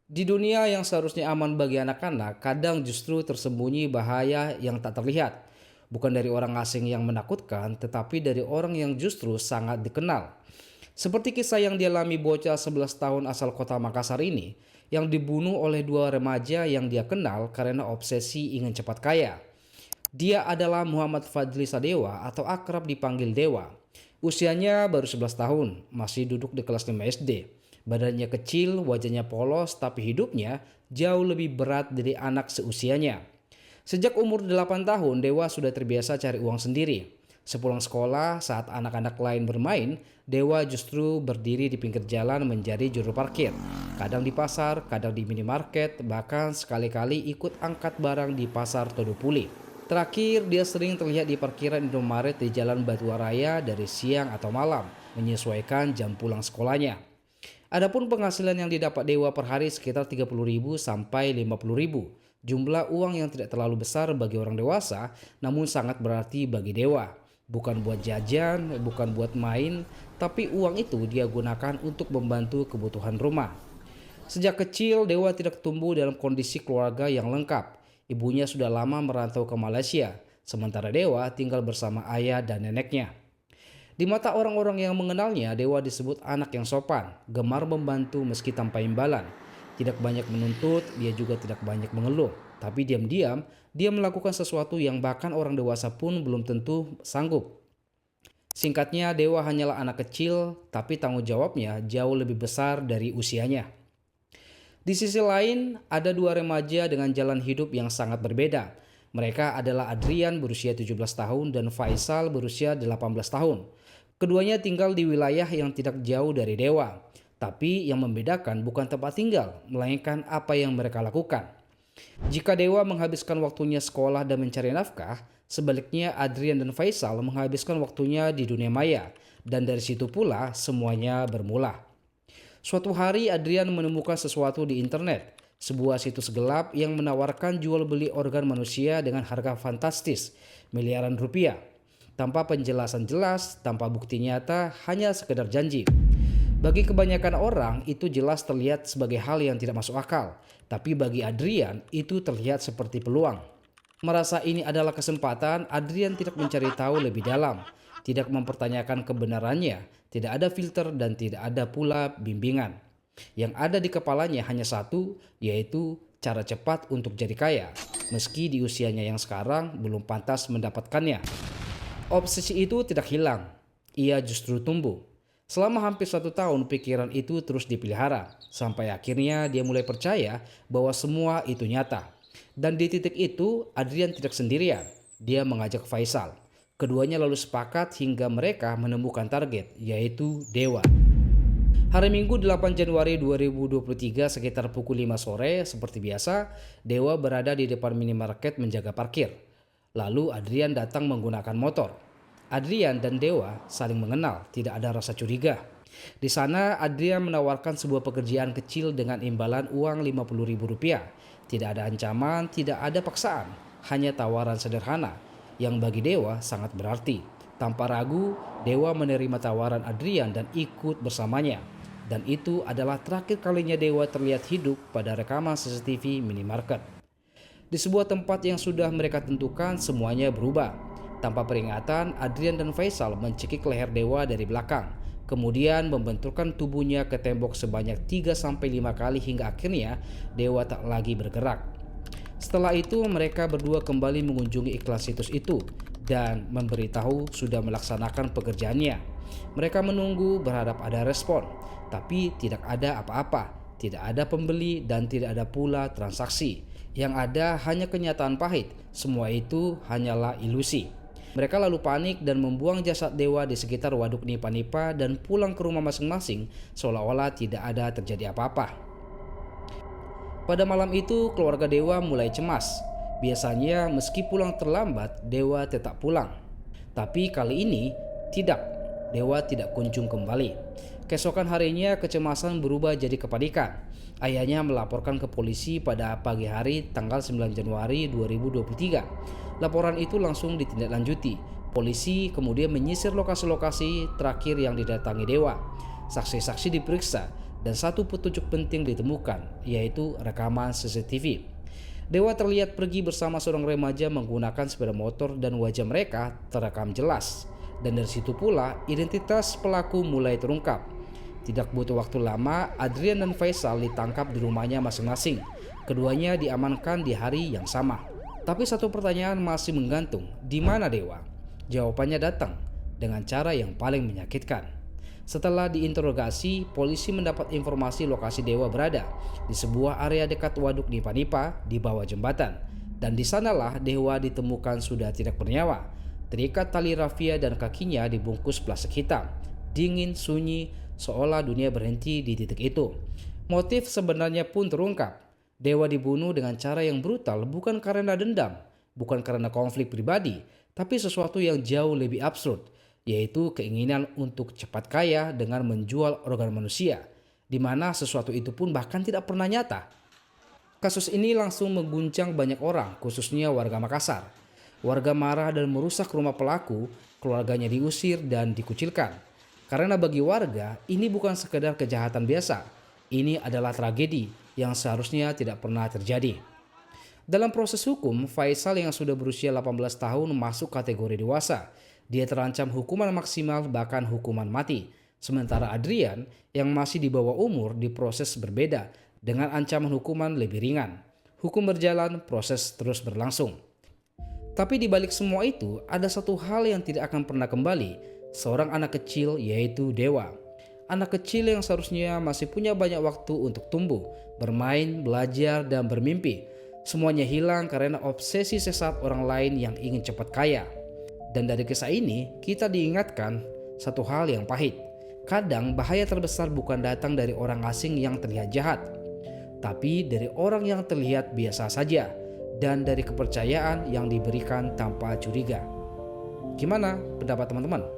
Di dunia yang seharusnya aman bagi anak-anak, kadang justru tersembunyi bahaya yang tak terlihat. Bukan dari orang asing yang menakutkan, tetapi dari orang yang justru sangat dikenal. Seperti kisah yang dialami bocah 11 tahun asal kota Makassar ini, yang dibunuh oleh dua remaja yang dia kenal karena obsesi ingin cepat kaya. Dia adalah Muhammad Fadli Sadewa atau akrab dipanggil Dewa. Usianya baru 11 tahun, masih duduk di kelas 5 SD. Badannya kecil, wajahnya polos, tapi hidupnya jauh lebih berat dari anak seusianya. Sejak umur 8 tahun, Dewa sudah terbiasa cari uang sendiri. Sepulang sekolah, saat anak-anak lain bermain, Dewa justru berdiri di pinggir jalan menjadi juru parkir. Kadang di pasar, kadang di minimarket, bahkan sekali-kali ikut angkat barang di pasar Todopuli. Terakhir, dia sering terlihat di parkiran Indomaret di Jalan Batuaraya dari siang atau malam, menyesuaikan jam pulang sekolahnya. Adapun penghasilan yang didapat Dewa per hari sekitar 30.000 sampai 50.000. Jumlah uang yang tidak terlalu besar bagi orang dewasa, namun sangat berarti bagi Dewa. Bukan buat jajan, bukan buat main, tapi uang itu dia gunakan untuk membantu kebutuhan rumah. Sejak kecil, Dewa tidak tumbuh dalam kondisi keluarga yang lengkap. Ibunya sudah lama merantau ke Malaysia, sementara Dewa tinggal bersama ayah dan neneknya. Di mata orang-orang yang mengenalnya, Dewa disebut anak yang sopan, gemar membantu meski tanpa imbalan. Tidak banyak menuntut, dia juga tidak banyak mengeluh. Tapi diam-diam, dia melakukan sesuatu yang bahkan orang dewasa pun belum tentu sanggup. Singkatnya, Dewa hanyalah anak kecil, tapi tanggung jawabnya jauh lebih besar dari usianya. Di sisi lain, ada dua remaja dengan jalan hidup yang sangat berbeda. Mereka adalah Adrian berusia 17 tahun dan Faisal berusia 18 tahun. Keduanya tinggal di wilayah yang tidak jauh dari Dewa. Tapi yang membedakan bukan tempat tinggal, melainkan apa yang mereka lakukan. Jika Dewa menghabiskan waktunya sekolah dan mencari nafkah, sebaliknya Adrian dan Faisal menghabiskan waktunya di dunia maya. Dan dari situ pula semuanya bermula. Suatu hari Adrian menemukan sesuatu di internet, sebuah situs gelap yang menawarkan jual beli organ manusia dengan harga fantastis, miliaran rupiah. Tanpa penjelasan jelas, tanpa bukti nyata, hanya sekedar janji. Bagi kebanyakan orang, itu jelas terlihat sebagai hal yang tidak masuk akal. Tapi bagi Adrian, itu terlihat seperti peluang. Merasa ini adalah kesempatan, Adrian tidak mencari tahu lebih dalam, tidak mempertanyakan kebenarannya, tidak ada filter dan tidak ada pula bimbingan. Yang ada di kepalanya hanya satu, yaitu cara cepat untuk jadi kaya, meski di usianya yang sekarang belum pantas mendapatkannya. Obsesi itu tidak hilang, ia justru tumbuh. Selama hampir 1 tahun pikiran itu terus dipelihara, sampai akhirnya dia mulai percaya bahwa semua itu nyata. Dan di titik itu Adrian tidak sendirian, dia mengajak Faisal. Keduanya lalu sepakat hingga mereka menemukan target, yaitu Dewa. Hari Minggu 8 Januari 2023 sekitar pukul 5 sore, seperti biasa, Dewa berada di depan minimarket menjaga parkir. Lalu Adrian datang menggunakan motor. Adrian dan Dewa saling mengenal, tidak ada rasa curiga. Di sana Adrian menawarkan sebuah pekerjaan kecil dengan imbalan uang Rp50.000. Tidak ada ancaman, tidak ada paksaan, hanya tawaran sederhana yang bagi Dewa sangat berarti. Tanpa ragu, Dewa menerima tawaran Adrian dan ikut bersamanya. Dan itu adalah terakhir kalinya Dewa terlihat hidup pada rekaman CCTV minimarket. Di sebuah tempat yang sudah mereka tentukan, semuanya berubah. Tanpa peringatan, Adrian dan Faisal mencekik leher Dewa dari belakang. Kemudian membenturkan tubuhnya ke tembok sebanyak 3-5 kali hingga akhirnya Dewa tak lagi bergerak. Setelah itu mereka berdua kembali mengunjungi iklan situs itu dan memberitahu sudah melaksanakan pekerjaannya. Mereka menunggu berharap ada respon, tapi tidak ada apa-apa, tidak ada pembeli dan tidak ada pula transaksi. Yang ada hanya kenyataan pahit, semua itu hanyalah ilusi. Mereka lalu panik dan membuang jasad Dewa di sekitar waduk Nipa-Nipa dan pulang ke rumah masing-masing seolah-olah tidak ada terjadi apa-apa. Pada malam itu keluarga Dewa mulai cemas. Biasanya meski pulang terlambat, Dewa tetap pulang. Tapi kali ini tidak. Dewa tidak kunjung kembali. Keesokan harinya kecemasan berubah jadi kepanikan. Ayahnya melaporkan ke polisi pada pagi hari tanggal 9 Januari 2023. Laporan itu langsung ditindaklanjuti. Polisi kemudian menyisir lokasi-lokasi terakhir yang didatangi Dewa. Saksi-saksi diperiksa dan satu petunjuk penting ditemukan, yaitu rekaman CCTV. Dewa terlihat pergi bersama seorang remaja menggunakan sepeda motor dan wajah mereka terekam jelas. Dan dari situ pula identitas pelaku mulai terungkap. Tidak butuh waktu lama, Adrian dan Faisal ditangkap di rumahnya masing-masing. Keduanya diamankan di hari yang sama. Tapi satu pertanyaan masih menggantung, di mana Dewa? Jawabannya datang dengan cara yang paling menyakitkan. Setelah diinterogasi, polisi mendapat informasi lokasi Dewa berada di sebuah area dekat waduk Nipa-Nipa di bawah jembatan. Dan di sanalah Dewa ditemukan sudah tidak bernyawa, terikat tali rafia dan kakinya dibungkus plastik hitam. Dingin, sunyi, seolah dunia berhenti di titik itu. Motif sebenarnya pun terungkap. Dewa dibunuh dengan cara yang brutal bukan karena dendam, bukan karena konflik pribadi, tapi sesuatu yang jauh lebih absurd, yaitu keinginan untuk cepat kaya dengan menjual organ manusia, di mana sesuatu itu pun bahkan tidak pernah nyata. Kasus ini langsung mengguncang banyak orang, khususnya warga Makassar. Warga marah dan merusak rumah pelaku, keluarganya diusir dan dikucilkan. Karena bagi warga, ini bukan sekedar kejahatan biasa. Ini adalah tragedi yang seharusnya tidak pernah terjadi. Dalam proses hukum, Faisal yang sudah berusia 18 tahun masuk kategori dewasa. Dia terancam hukuman maksimal bahkan hukuman mati. Sementara Adrian yang masih di bawah umur diproses berbeda dengan ancaman hukuman lebih ringan. Hukum berjalan, proses terus berlangsung. Tapi di balik semua itu ada satu hal yang tidak akan pernah kembali, seorang anak kecil yaitu Dewa. Anak kecil yang seharusnya masih punya banyak waktu untuk tumbuh, bermain, belajar, dan bermimpi. Semuanya hilang karena obsesi sesat orang lain yang ingin cepat kaya. Dan dari kisah ini kita diingatkan satu hal yang pahit. Kadang bahaya terbesar bukan datang dari orang asing yang terlihat jahat, tapi dari orang yang terlihat biasa saja dan dari kepercayaan yang diberikan tanpa curiga. Gimana pendapat teman-teman?